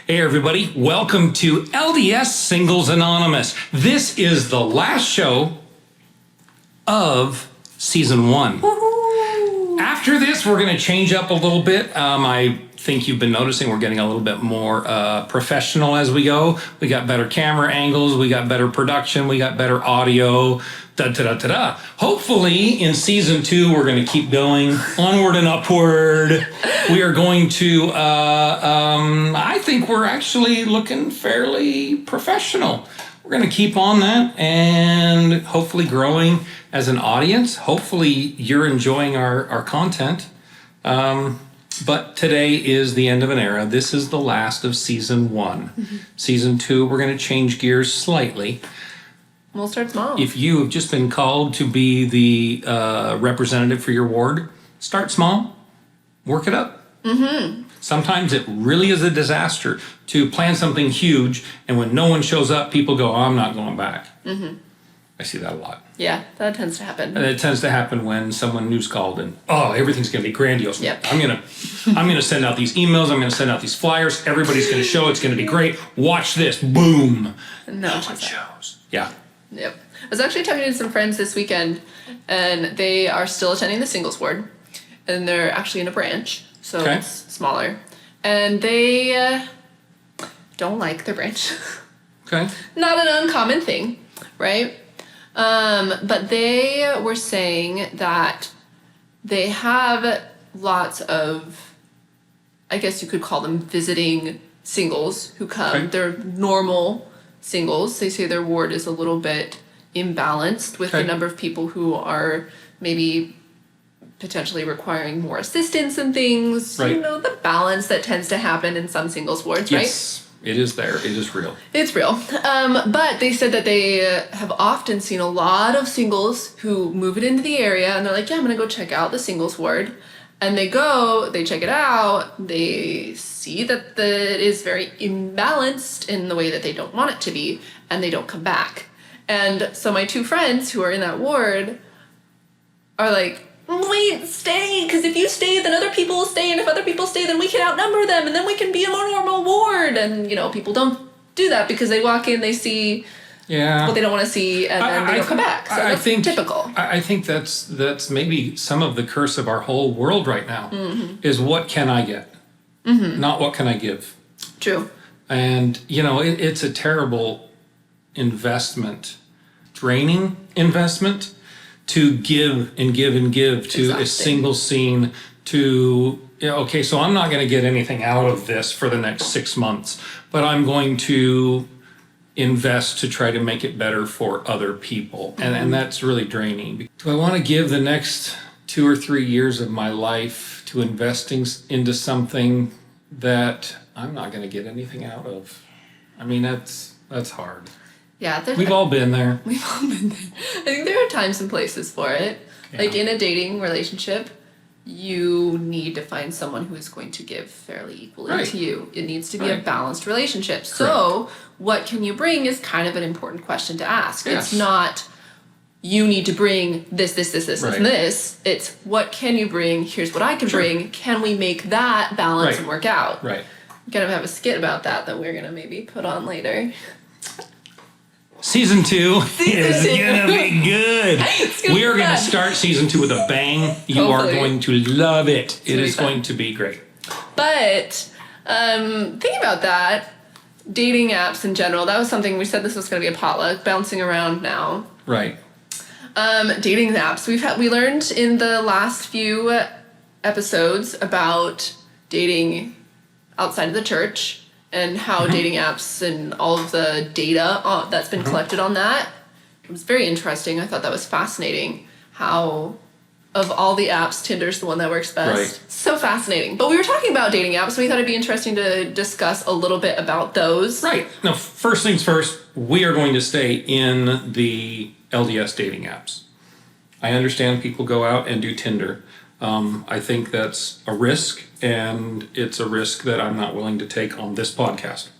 Hey everybody, welcome to LDS Singles Anonymous. This is the last show of season 1. Woo-hoo. After this, we're going to change up a little bit. I think you've been noticing we're getting a little bit more professional as we go. We got better camera angles, we got better production, we got better audio. Hopefully in season 2 we're going to keep going onward and upward. We are going to I think we're actually looking fairly professional. We're going to keep on that and hopefully growing as an audience. Hopefully you're enjoying our content. But today is the end of an era. This is the last of season 1. Mm-hmm. Season 2, we're going to change gears slightly. We'll start small. If you have just been called to be the representative for your ward, start small, work it up. Mm-hmm. Sometimes it really is a disaster to plan something huge, and when no one shows up, people go, oh, I'm not going back. Mm-hmm. I see that a lot. Yeah, that tends to happen. And it tends to happen when someone new's called and, oh, everything's going to be grandiose. Yep. I'm gonna send out these emails. I'm going to send out these flyers. Everybody's going to show. It's going to be great. Watch this. Boom. No one shows. Yeah. Yep. I was actually talking to some friends this weekend, and they are still attending the singles ward, and they're actually in a branch, so it's smaller, and they don't like their branch. Okay. Not an uncommon thing, right? But they were saying that they have lots of, I guess you could call them visiting singles who come. Okay. They're normal singles. They say their ward is a little bit imbalanced with the number of people who are maybe potentially requiring more assistance and things. Right. You know, the balance that tends to happen in some singles wards, right? Yes, it is there. It is real. It's real. But they said that they have often seen a lot of singles who move it into the area and they're like, yeah, I'm going to go check out the singles ward. And they go, they check it out, they see that it is very imbalanced in the way that they don't want it to be, and they don't come back. And so my two friends who are in that ward are like, wait, stay, because if you stay, then other people will stay, and if other people stay, then we can outnumber them, and then we can be a more normal ward. And, you know, people don't do that because they walk in, they see what they don't want to see, and then they don't come back. So that's typical. I think that's maybe some of the curse of our whole world right now, is what can I get? Mm-hmm. Not what can I give. True. And, you know, it's a terrible investment, draining investment to give and give and give to a single scene to, you know, okay, so I'm not going to get anything out of this for the next 6 months, but I'm going to invest to try to make it better for other people. And that's really draining. Do I want to give the next 2 or 3 years of my life to investing into something that I'm not going to get anything out of? I mean, that's hard. Yeah, we've all been there. We've all been there. I think there are times and places for it. Yeah. Like in a dating relationship, you need to find someone who is going to give fairly equally to you. It needs to be a balanced relationship. Correct. So what can you bring is kind of an important question to ask. Yes. It's not, you need to bring this, and this. It's, what can you bring? Here's what I can bring. Can we make that balance and work out? Right. We kind of have a skit about that we're going to maybe put on later. Season 2 is going to be good. We are going to start season 2 with a bang. You are going to love it. It is going to be great. But thinking about that, dating apps in general, that was something we said this was going to be a potluck, bouncing around now. Right. Dating apps. We learned in the last few episodes about dating outside of the church and how dating apps and all of the data that's been collected on that. It was very interesting. I thought that was fascinating how, of all the apps, Tinder's the one that works best. Right. So fascinating. But we were talking about dating apps, so we thought it'd be interesting to discuss a little bit about those. Right. Now, first things first, we are going to stay in the LDS dating apps. I understand people go out and do Tinder. I think that's a risk, and it's a risk that I'm not willing to take on this podcast.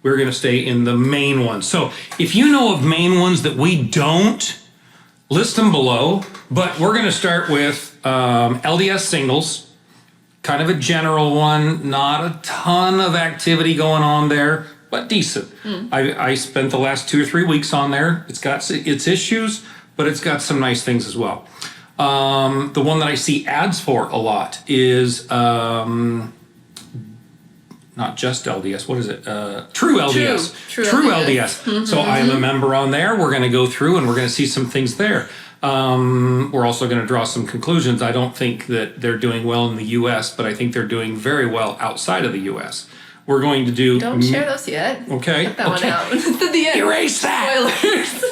We're going to stay in the main ones. So if you know of main ones that we don't, list them below. But we're going to start with LDS Singles, kind of a general one, not a ton of activity going on there, but decent. I spent the last 2 or 3 weeks on there. It's got its issues, but it's got some nice things as well. The one that I see ads for a lot is not just LDS. What is it? True LDS. True LDS. So I am a member on there. We're going to go through and we're going to see some things there. We're also going to draw some conclusions. I don't think that they're doing well in the U.S., but I think they're doing very well outside of the U.S. We're going to do... Don't share those yet. Okay. Cut that one out. It's at the end. Erase that. Spoilers.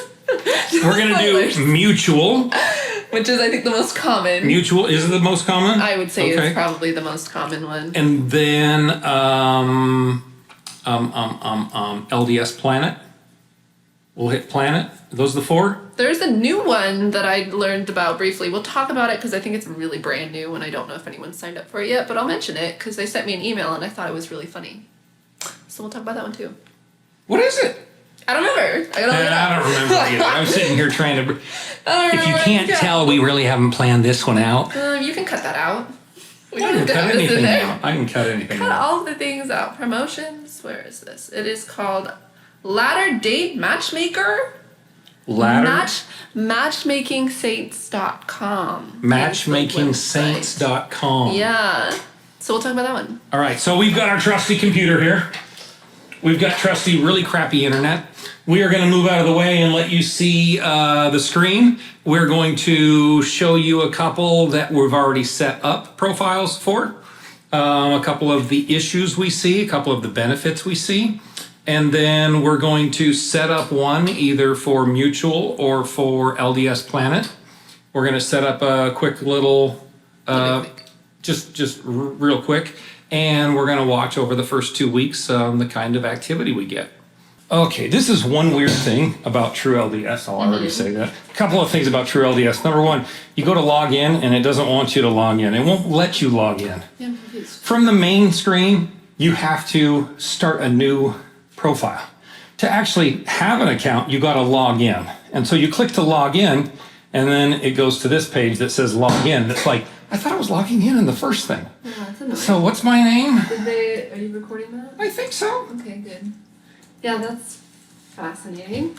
We're going to do mutual. Which is, I think, the most common. Mutual is the most common? I would say it's probably the most common one. And then LDS Planet. We'll hit Planet. Are those the 4? There's a new one that I learned about briefly. We'll talk about it because I think it's really brand new and I don't know if anyone's signed up for it yet, but I'll mention it because they sent me an email and I thought it was really funny. So we'll talk about that one too. What is it? I don't remember. I don't remember either. I'm sitting here trying to... If you can't tell, we really haven't planned this one out. You can cut that out. I can cut anything out. I can cut anything out. Cut all of the things out. Promotions. Where is this? It is called Ladder Date Matchmaker. Matchmakingsaints.com. Matchmakingsaints.com. Yeah. So we'll talk about that one. All right. So we've got our trusty computer here. We've got trusty, really crappy internet. We are going to move out of the way and let you see the screen. We're going to show you a couple that we've already set up profiles for, a couple of the issues we see, a couple of the benefits we see, and then we're going to set up one either for Mutual or for LDS Planet. We're going to set up a quick little, just real quick, and we're going to watch over the first 2 weeks the kind of activity we get. Okay, this is one weird thing about True LDS. I'll already say that. A couple of things about True LDS. Number one, you go to log in and it doesn't want you to log in. It won't let you log in. Yeah, I'm confused. From the main screen, you have to start a new profile. To actually have an account, you got to log in. And so you click to log in, and then it goes to this page that says log in. It's like, I thought I was logging in the first thing. Yeah, that's annoying. So what's my name? Are you recording that? I think so. Okay, good. Yeah, that's fascinating.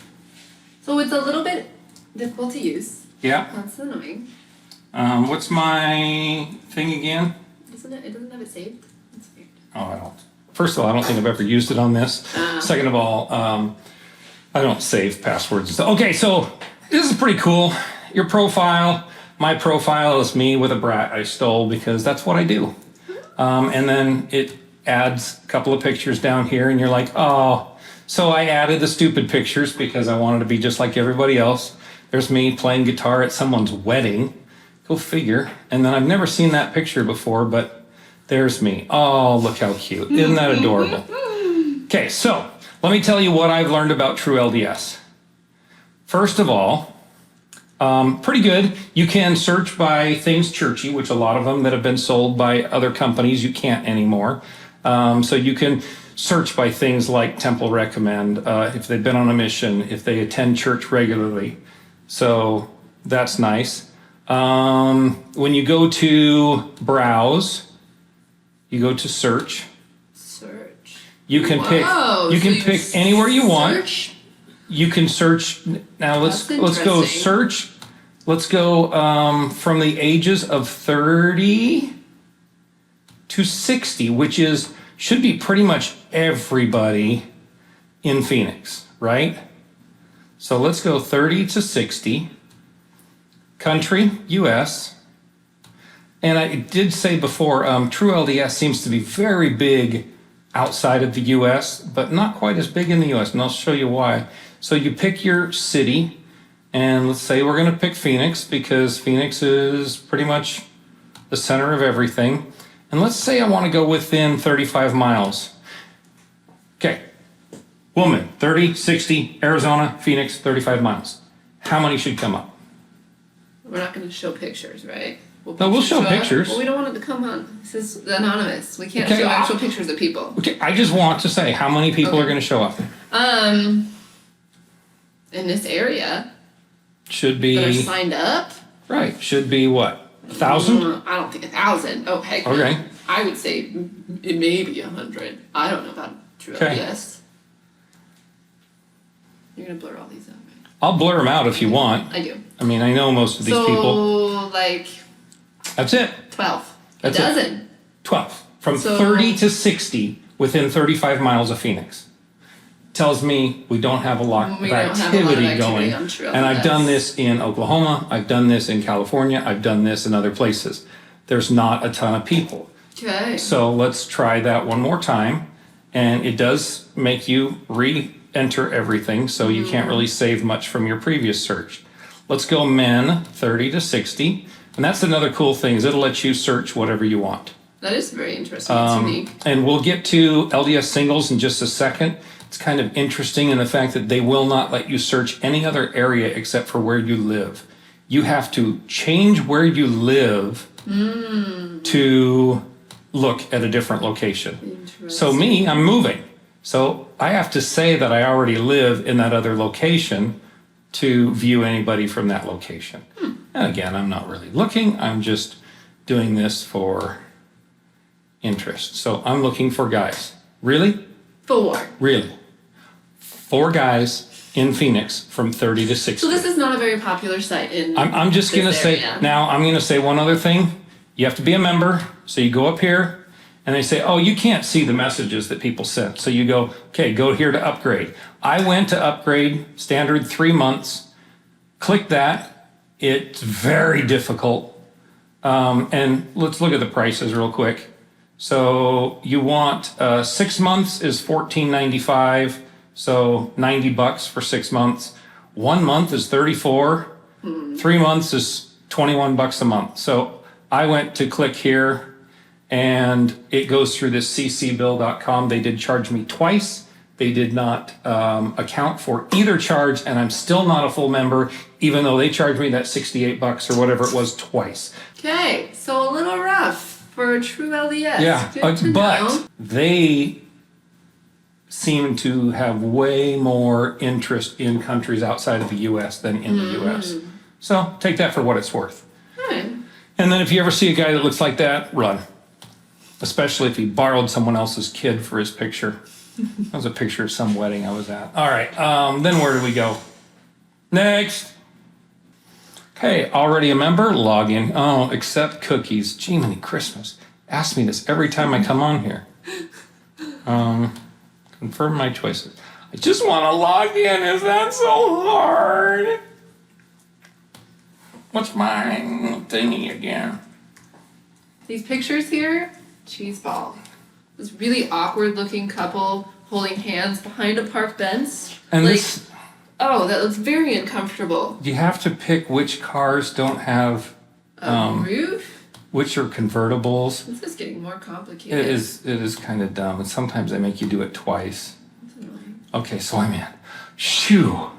So it's a little bit difficult to use. Yeah. That's annoying. What's my thing again? Doesn't it? It doesn't have it saved. That's weird. Oh, I don't. First of all, I don't think I've ever used it on this. Second of all, I don't save passwords and stuff. Okay, so this is pretty cool. Your profile, my profile is me with a brat I stole because that's what I do. And then it adds a couple of pictures down here, and you're like, oh. So I added the stupid pictures because I wanted to be just like everybody else. There's me playing guitar at someone's wedding. Go figure. And then I've never seen that picture before, but there's me. Oh, look how cute. Isn't that adorable? Okay, so let me tell you what I've learned about True LDS. First of all, pretty good. You can search by things churchy, which a lot of them that have been sold by other companies, you can't anymore. So you can search by things like Temple Recommend, if they've been on a mission, if they attend church regularly. So that's nice. When you go to browse, you go to search. Search. You can pick anywhere you want. You can search. Now let's go search. Let's go from the ages of 30 to 60, which should be pretty much everybody in Phoenix, right? So let's go 30 to 60. Country, U.S. And I did say before, True LDS seems to be very big outside of the U.S., but not quite as big in the U.S., and I'll show you why. So you pick your city, and let's say we're going to pick Phoenix because Phoenix is pretty much the center of everything. And let's say I want to go within 35 miles. Okay. Woman, 30, 60, Arizona, Phoenix, 35 miles. How many should come up? We're not going to show pictures, right? We'll show pictures. Well, we don't want it to come on. This is anonymous. We can't show actual pictures of people. Okay, I just want to say how many people are going to show up. In this area. Should be. That are signed up? Right. Should be what? 1,000? I don't think 1,000. Oh, heck. Okay. I would say it may be 100. I don't know about true LDS. You're gonna blur all these out, right? I'll blur them out if you want. I do. I mean, I know most of these people. So, like... That's it. 12. That's a dozen. It. 12. From 30 to 60 within 35 miles of Phoenix. Tells me we don't have a lot of activity going. And I've done this in Oklahoma. I've done this in California. I've done this in other places. There's not a ton of people. Okay. So let's try that one more time. And it does make you re-enter everything, so you can't really save much from your previous search. Let's go men, 30 to 60. And that's another cool thing, is it'll let you search whatever you want. That is very interesting. It's unique. And we'll get to LDS Singles in just a second. It's kind of interesting in the fact that they will not let you search any other area except for where you live. You have to change where you live to look at a different location. So me, I'm moving. So I have to say that I already live in that other location to view anybody from that location. And again, I'm not really looking. I'm just doing this for interest. So I'm looking for guys. Really? 4. Really. 4 guys in Phoenix from 30 to 60. So this is not a very popular site in I'm just going to say, now I'm going to say one other thing. You have to be a member. So you go up here and they say, oh, you can't see the messages that people sent. So you go, okay, go here to upgrade. I went to upgrade, standard 3 months. Click that. It's very difficult. And let's look at the prices real quick. So you want 6 months is $14.95, so $90 for 6 months. 1 month is $34. 3 months is $21 a month. So I went to click here, and it goes through this ccbill.com. They did charge me twice. They did not account for either charge, and I'm still not a full member, even though they charged me that $68 or whatever it was twice. Okay, so a little rough for a true LDS. Yeah, but they seem to have way more interest in countries outside of the U.S. than in the U.S. So take that for what it's worth. And then if you ever see a guy that looks like that, run. Especially if he borrowed someone else's kid for his picture. That was a picture of some wedding I was at. All right, then where do we go? Next. Okay, already a member, log in. Oh, accept cookies. Gee, many Christmas. Ask me this every time I come on here. Confirm my choices. I just want to log in. Is that so hard? What's my thingy again? These pictures here, cheese ball. This really awkward looking couple holding hands behind a park bench. And like, this... Oh, that looks very uncomfortable. You have to pick which cars don't have... roof? Which are convertibles. This is getting more complicated. It is kind of dumb. And sometimes they make you do it twice. That's annoying. Okay, so I'm in. Shoo!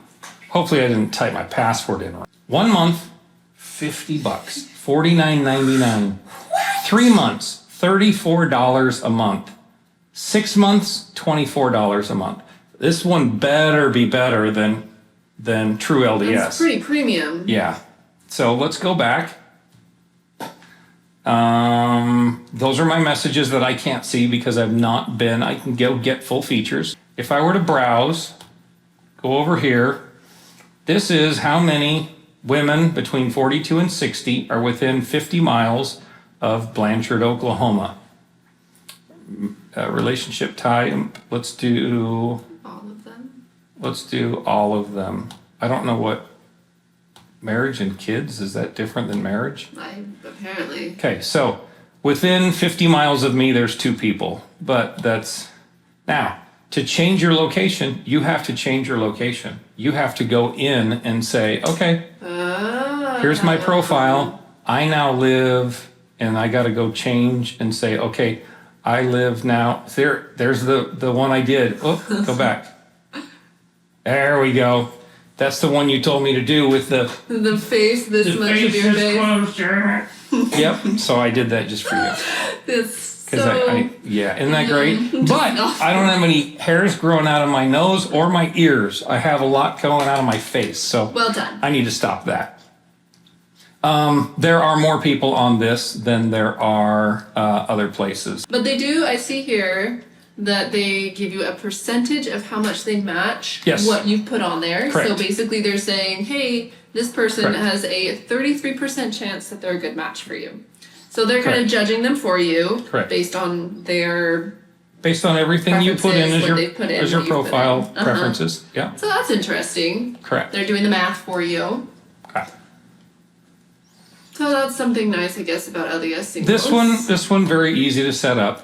Hopefully I didn't type my password in right. 1 month, $50. $49.99. 3 months, $34 a month. 6 months, $24 a month. This one better be better than true LDS. That's pretty premium. Yeah. So let's go back. Those are my messages that I can't see because I've not been. I can go get full features. If I were to browse, go over here. This is how many women between 42 and 60 are within 50 miles of Blanchard, Oklahoma. Relationship type. Let's do all of them. Let's do all of them. I don't know what marriage and kids, is that different than marriage? Apparently. Okay, so within 50 miles of me, there's 2 people, but that's now to change your location. You have to change your location. You have to go in and say, okay, here's my profile. I now live, and I got to go change and say, okay, I live now. There's the one I did. Oh, go back. There we go. That's the one you told me to do with the face this much of your face. Yep. So I did that just for you. It's so... yeah, isn't that great? But I don't have any hairs growing out of my nose or my ears. I have a lot going out of my face. So well done. I need to stop that. There are more people on this than there are other places. But they do, I see here, that they give you a percentage of how much they match what you put on there. Correct. So basically they're saying, hey, this person Correct. has a 33% chance that they're a good match for you. So they're kind of judging them for you based on their... Based on everything you put in as your profile Uh-huh. preferences. Yeah. So that's interesting. Correct. They're doing the math for you. Okay. So that's something nice, I guess, about LDS Singles. This one, very easy to set up.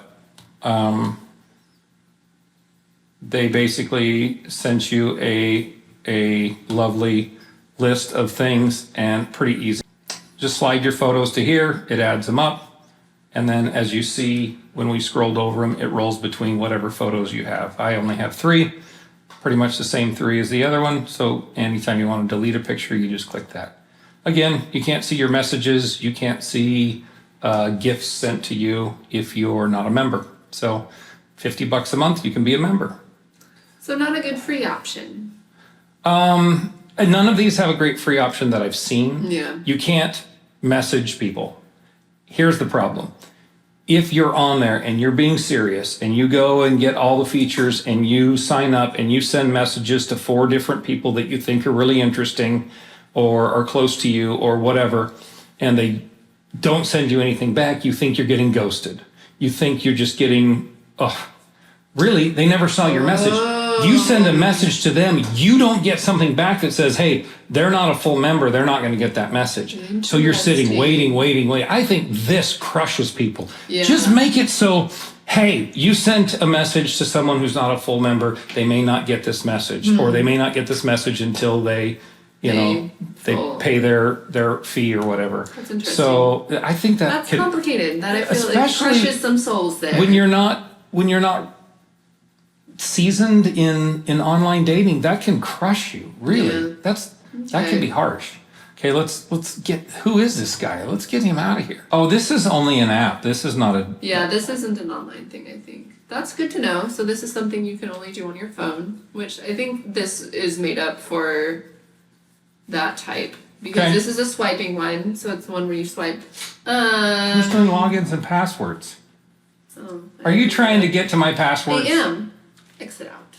They basically sent you a lovely list of things and pretty easy. Just slide your photos to here, it adds them up, and then as you see when we scrolled over them, it rolls between whatever photos you have. I only have 3, pretty much the same 3 as the other one, so anytime you want to delete a picture, you just click that. Again, you can't see your messages, you can't see gifts sent to you if you're not a member. So $50 a month, you can be a member. So not a good free option. And none of these have a great free option that I've seen. Yeah. You can't message people. Here's the problem. If you're on there and you're being serious and you go and get all the features and you sign up and you send messages to 4 different people that you think are really interesting or are close to you or whatever, and they don't send you anything back, you think you're getting ghosted. You think you're just getting, really? They never saw your message. You send a message to them, you don't get something back that says, hey, they're not a full member, they're not going to get that message. So you're sitting waiting. I think this crushes people. Yeah. Just make it so, hey, you sent a message to someone who's not a full member, they may not get this message, or they may not get this message until they pay their fee or whatever. That's interesting. So I think that's complicated. That I feel like crushes some souls there. When you're not seasoned in online dating, that can crush you. Really, that can be harsh. Okay, let's get, who is this guy? Let's get him out of here. Oh, this is only an app. This is not a... Yeah, this isn't an online thing, I think. That's good to know. So this is something you can only do on your phone, which I think this is made up for that type. Because this is a swiping one, so it's the one where you swipe. Who's doing logins and passwords? Are you trying to get to my passwords? I am. Exit out.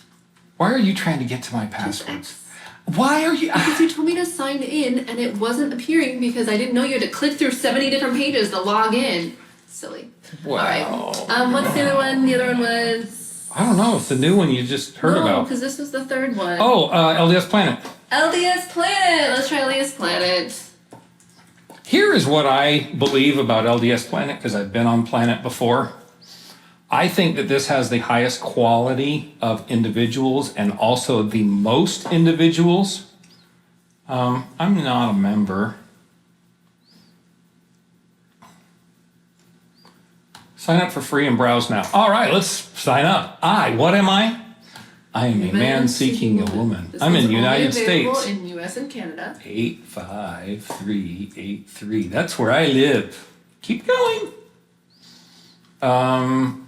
Why are you trying to get to my passwords? Why are you... Because you told me to sign in and it wasn't appearing because I didn't know you had to click through 70 different pages to log in. Silly. Wow. All right. What's the other one? The other one was... I don't know. It's the new one you just heard about. No, because this was the third one. Oh, LDS Planet. LDS Planet. Let's try LDS Planet. Here is what I believe about LDS Planet, because I've been on Planet before. I think that this has the highest quality of individuals and also the most individuals. I'm not a member. Sign up for free and browse now. All right, let's sign up. What am I? I am a man seeking a woman. I'm in the United States. In U.S. and Canada. 85383. That's where I live. Keep going.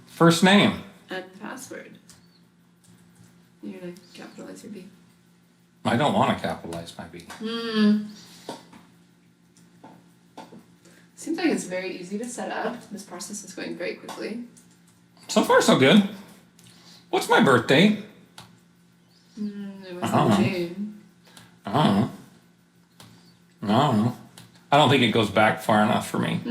First name. And password. You're going to capitalize your B. I don't want to capitalize my B. Seems like it's very easy to set up. This process is going very quickly. So far, so good. What's my birthday? It was in June. I don't know. I don't think it goes back far enough for me.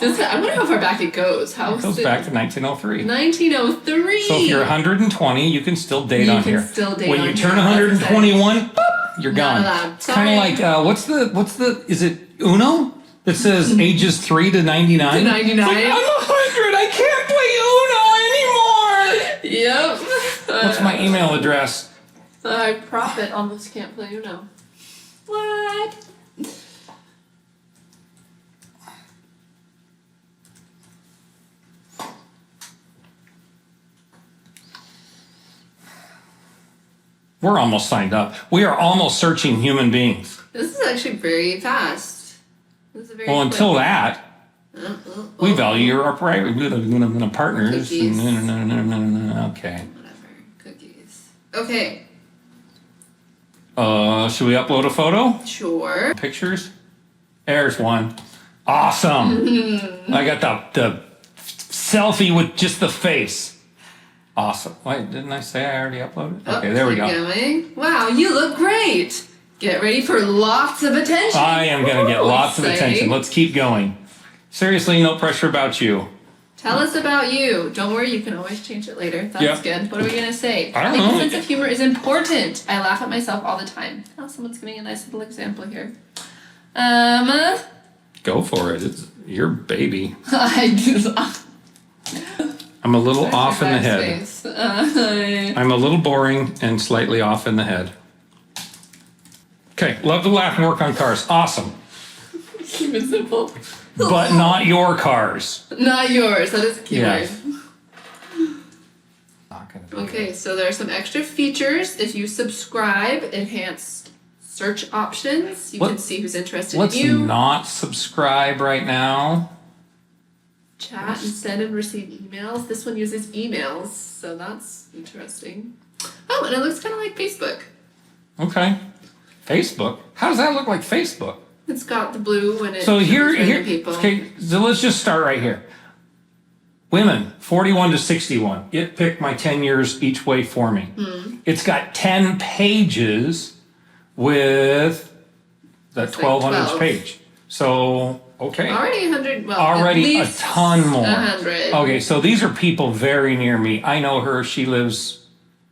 I wonder how far back it goes. It goes back to 1903. 1903. So if you're 120, you can still date on here. When you turn 121, you're gone. It's kind of like what's the is it Uno that says ages 3 to 99? To 99. It's like, I'm 100. I can't play Uno anymore. Yep. What's my email address? Prophet almost can't play Uno. What? We're almost signed up. We are almost searching human beings. This is actually very fast. This is very quick. Until that, we value our private partners. Cookies. Okay. Whatever. Cookies. Okay. Should we upload a photo? Sure. Pictures? There's one. Awesome. I got the selfie with just the face. Awesome. Wait, didn't I say I already uploaded? Okay, there we go. Going. Wow, you look great. Get ready for lots of attention. I am going to get lots of attention. Let's keep going. Seriously, no pressure about you. Tell us about you. Don't worry, you can always change it later. That's good. What are we going to say? I don't know. A sense of humor is important. I laugh at myself all the time. Oh, someone's giving a nice little example here. Go for it. It's your baby. I do. I'm a little off in the head. I'm a little boring and slightly off in the head. Okay, love to laugh and work on cars. Awesome. Keep it simple. But not your cars. Not yours. That is a key word. Not gonna be Okay, so there are some extra features. If you subscribe, enhanced search options. You can see who's interested in you. Let's not subscribe right now. Chat and send and receive emails. This one uses emails, so that's interesting. Oh, and it looks kind of like Facebook. Okay. Facebook? How does that look like Facebook? It's got the blue when it so here people. Okay, so let's just start right here. Women, 41 to 61. It picked my 10 years each way for me. It's got 10 pages with that 1200 page. So, okay. Already 100, well, already a ton more. 100. Okay, so these are people very near me. I know her. She lives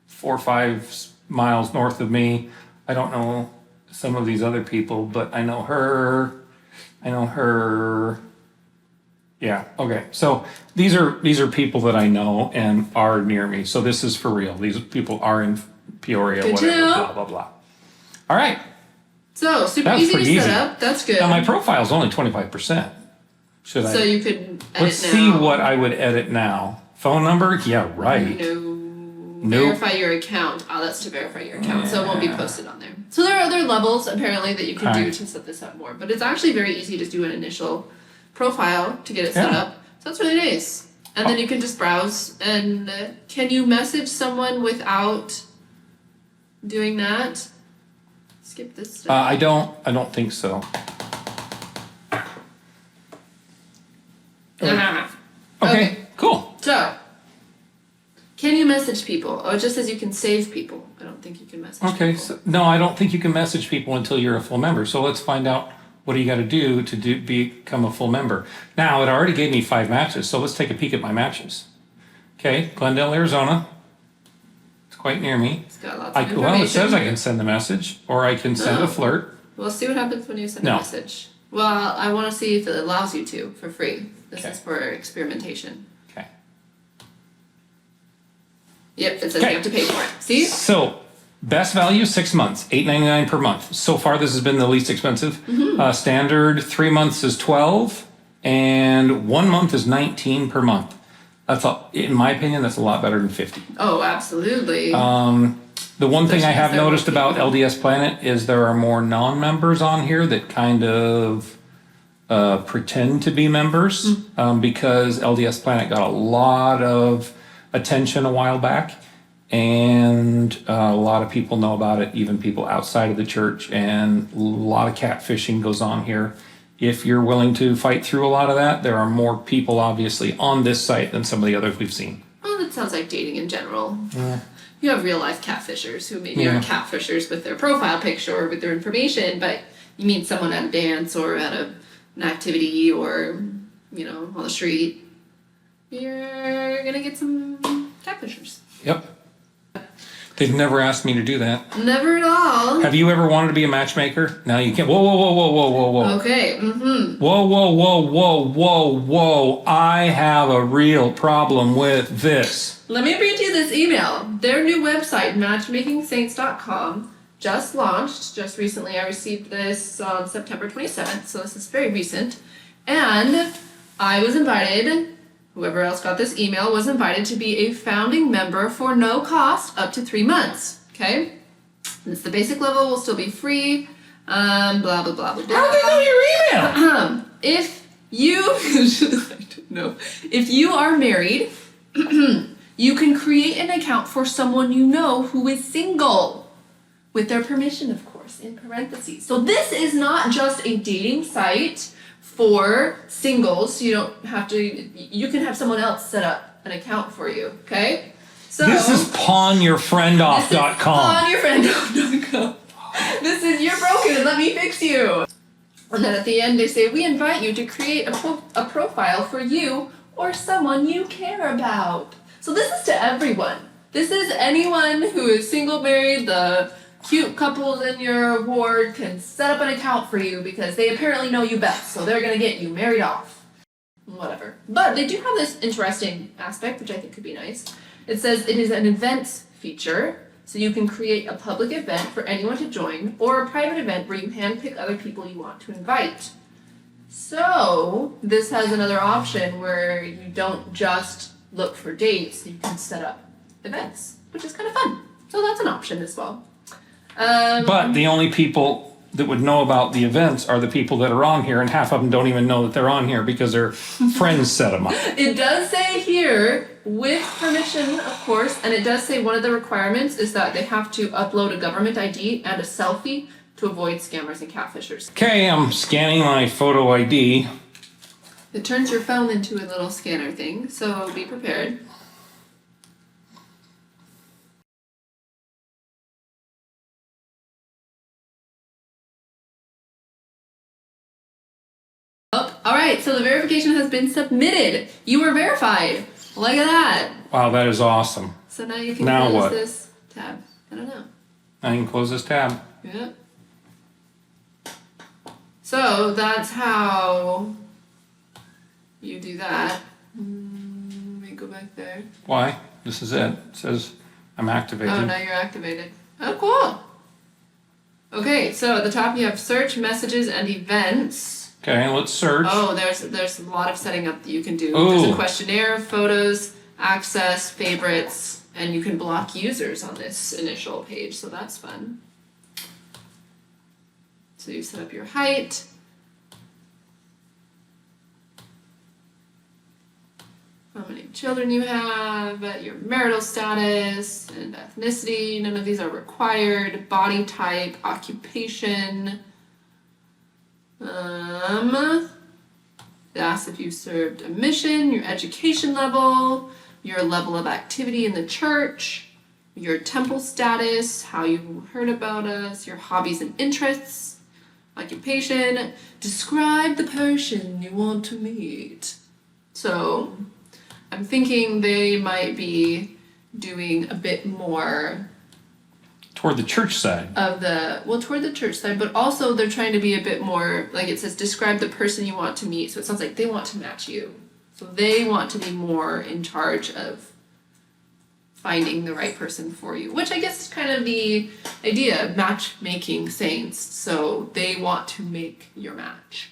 4 or 5 miles north of me. I don't know some of these other people, but I know her. Yeah, okay. So these are people that I know and are near me. So this is for real. These people are in Peoria, good whatever, to know. blah, blah, blah. All right. So super easy to set up. That's good. Now my profile is only 25%. So you could edit Let's see what I would edit now. Phone number? Yeah, right. No. Verify your account. Oh, that's to verify your account. So it won't be posted on there. So there are other levels apparently that you can do to set this up more. But it's actually very easy to do an initial profile to get it set up. So that's really nice. And then you can just browse. And can you message someone without doing that? Skip this step. I don't think so. Okay, cool. So, can you message people? Oh, it just says you can save people. I don't think you can message people. Okay, so, no, I don't think you can message people until you're a full member. So let's find out what do you got to do to become a full member. Now, it already gave me 5 matches, so let's take a peek at my matches. Okay, Glendale, Arizona. It's quite near me. It's got lots of information. Well, it says I can send a message, or I can send a flirt. We'll see what happens when you send a message. Well, I want to see if it allows you to for free. This is for experimentation. Okay. Yep, it says you have to pay for it. See? So, best value 6 months, $8.99 per month. So far, this has been the least expensive. Standard 3 months is $12, and 1 month is $19 per month. That's in my opinion, that's a lot better than $50. Oh, absolutely. The one thing I have noticed about LDS Planet is there are more non-members on here that kind of pretend to be members because LDS Planet got a lot of attention a while back, and a lot of people know about it, even people outside of the church, and a lot of catfishing goes on here. If you're willing to fight through a lot of that, there are more people obviously on this site than some of the others we've seen. Well, that sounds like dating in general. You have real life catfishers who maybe are catfishers with their profile picture or with their information, but you meet someone at a dance or at an activity or, on the street, you're going to get some catfishers. Yep. They've never asked me to do that. Never at all. Have you ever wanted to be a matchmaker? No, you can't. Whoa. Okay. Whoa. I have a real problem with this. Let me read you this email. Their new website, matchmakingsaints.com, just launched just recently. I received this on September 27th, so this is very recent. And I was invited, whoever else got this email was invited to be a founding member for no cost up to 3 months. Okay? It's the basic level, will still be free. Blah, blah, blah, blah, blah. How do they know your email? If you, I don't know. If you are married, you can create an account for someone you know who is single. With their permission, of course. course, in parentheses. So this is not just a dating site for singles. You don't have to, you can have someone else set up an account for you, okay? So this is pawnyourfriendoff.com. Pawnyourfriendoff.com. This is you're broken and let me fix you. And then at the end they say, we invite you to create a profile for you or someone you care about. So this is to everyone. This is anyone who is single, married, the cute couples in your ward can set up an account for you because they apparently know you best, so they're gonna get you married off. Whatever. But they do have this interesting aspect, which I think could be nice. It says it is an events feature, so you can create a public event for anyone to join, or a private event where you handpick other people you want to invite. So this has another option where you don't just look for dates, you can set up events, which is kind of fun. So that's an option as well. But the only people that would know about the events are the people that are on here, and half of them don't even know that they're on here because their friends set them up. It does say here, with permission, of course, and it does say one of the requirements is that they have to upload a government ID and a selfie to avoid scammers and catfishers. Okay, I'm scanning my photo ID. It turns your phone into a little scanner thing, so be prepared. Oh, all right, so the verification has been submitted. You were verified. Look at that. Wow, that is awesome. So now you can Now close what? this tab. I don't know. I can close this tab. Yep. So that's how you do that. Let me go back there. Why? This is it. It says I'm activated. Oh, now you're activated. Oh, cool. Okay, so at the top you have search, messages, and events. Okay, let's search. Oh, there's a lot of setting up that you can do. Ooh. There's a questionnaire, photos, access, favorites, and you can block users on this initial page, so that's fun. So you set up your height. How many children you have, your marital status, and ethnicity. None of these are required. Body type, occupation. It asks if you served a mission, your education level, your level of activity in the church, your temple status, how you heard about us, your hobbies and interests, occupation, describe the person you want to meet. So I'm thinking they might be doing a bit more Toward the church side. of the, well, toward the church side, but also they're trying to be a bit more, like it says, describe the person you want to meet. So it sounds like they want to match you. So they want to be more in charge of finding the right person for you, which I guess is kind of the idea, matchmaking saints. So they want to make your match,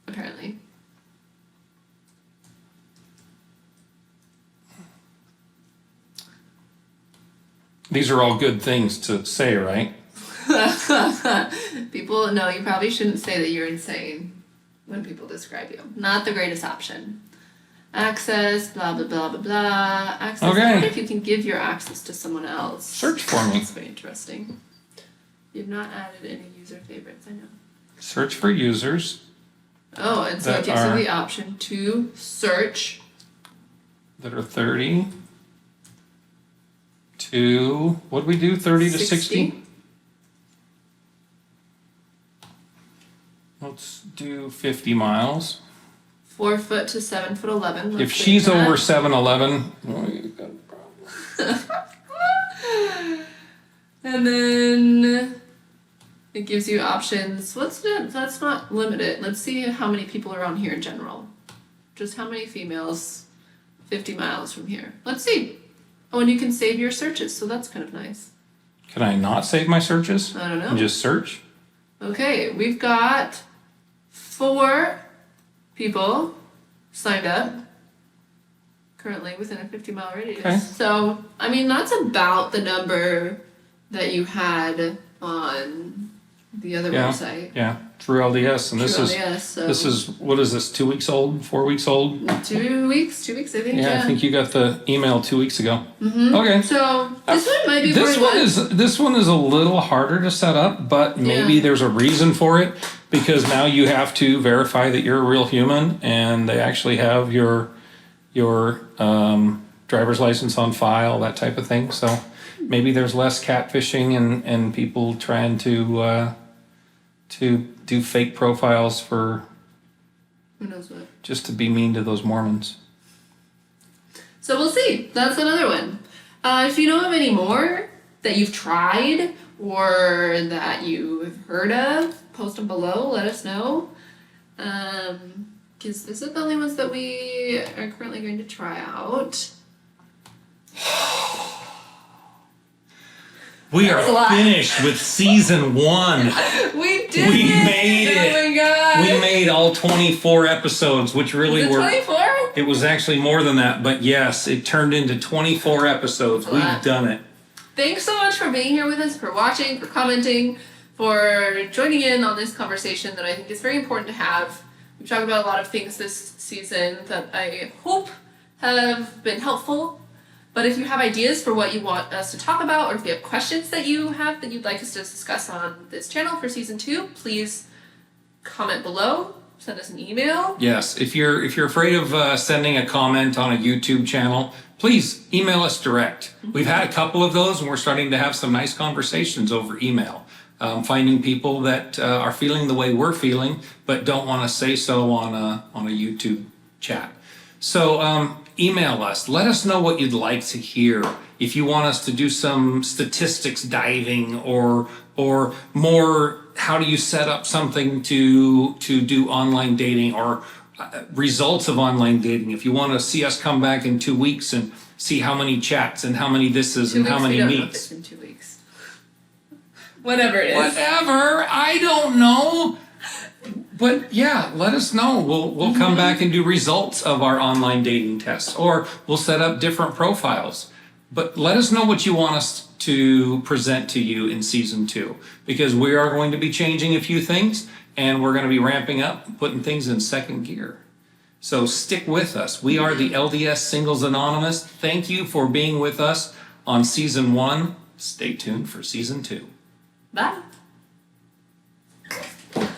apparently. These are all good things to say, right? People, no, you probably shouldn't say that you're insane when people describe you. Not the greatest option. Access, blah, blah, blah, blah, blah. Access, Okay. I wonder if you can give your access to someone else. Search for me. That's very interesting. You've not added any user favorites, I know. Search for users Oh, and so That it gives you are- the option to search. that are 30 to, what do we do, 30 to 60? Let's do 50 miles. 4 foot to 7 foot 11. If Let's she's say that. over 7'11", well, you've got a problem. And then it gives you options. That's not limited. Let's see how many people are on here in general. Just how many females 50 miles from here. Let's see. Oh, and you can save your searches, so that's kind of nice. Can I not save my searches? I don't know. And just search? Okay, we've got 4 people signed up currently within a 50-mile radius. Okay. So, I mean, that's about the number that you had on the other website. Yeah, through LDS, and this is what is this? 2 weeks old? 4 weeks old? 2 weeks. 2 weeks, I think. Yeah, I think you got the email 2 weeks ago. Okay. So this one might be this one is a little harder to set up, but maybe there's a reason for it, because now you have to verify that you're a real human and they actually have your driver's license on file, that type of thing. So maybe there's less catfishing and people trying to do fake profiles for who knows what, just to be mean to those Mormons. So we'll see. That's another one. If you know of any more that you've tried or that you've heard of, post them below. Let us know. Because this is the only ones that we are currently going to try out. We are finished with season 1. We did it! We made it! Oh my god! We made all 24 episodes, which really were... 24? It was actually more than that, but yes, it turned into 24 episodes. We've done it. Thanks so much for being here with us, for watching, for commenting, for joining in on this conversation that I think is very important to have. We've talked about a lot of things this season that I hope have been helpful. But if you have ideas for what you want us to talk about, or if you have questions that you have that you'd like us to discuss on this channel for season 2, please comment below. Send us an email. Yes, if you're afraid of sending a comment on a YouTube channel, please email us direct. We've had a couple of those, and we're starting to have some nice conversations over email. Finding people that are feeling the way we're feeling, but don't want to say so on a YouTube chat. So email us. Let us know what you'd like to hear. If you want us to do some statistics diving or more, how do you set up something to do online dating, or results of online dating. If you want to see us come back in 2 weeks and see how many chats and how many thises and how many meets. In 2 weeks. Whatever it is. Whatever. I don't know. But yeah, let us know. We'll come back and do results of our online dating tests, or we'll set up different profiles. But let us know what you want us to present to you in season 2, because we are going to be changing a few things, and we're going to be ramping up, putting things in second gear. So stick with us. We are the LDS Singles Anonymous. Thank you for being with us on season 1. Stay tuned for season 2. Bye.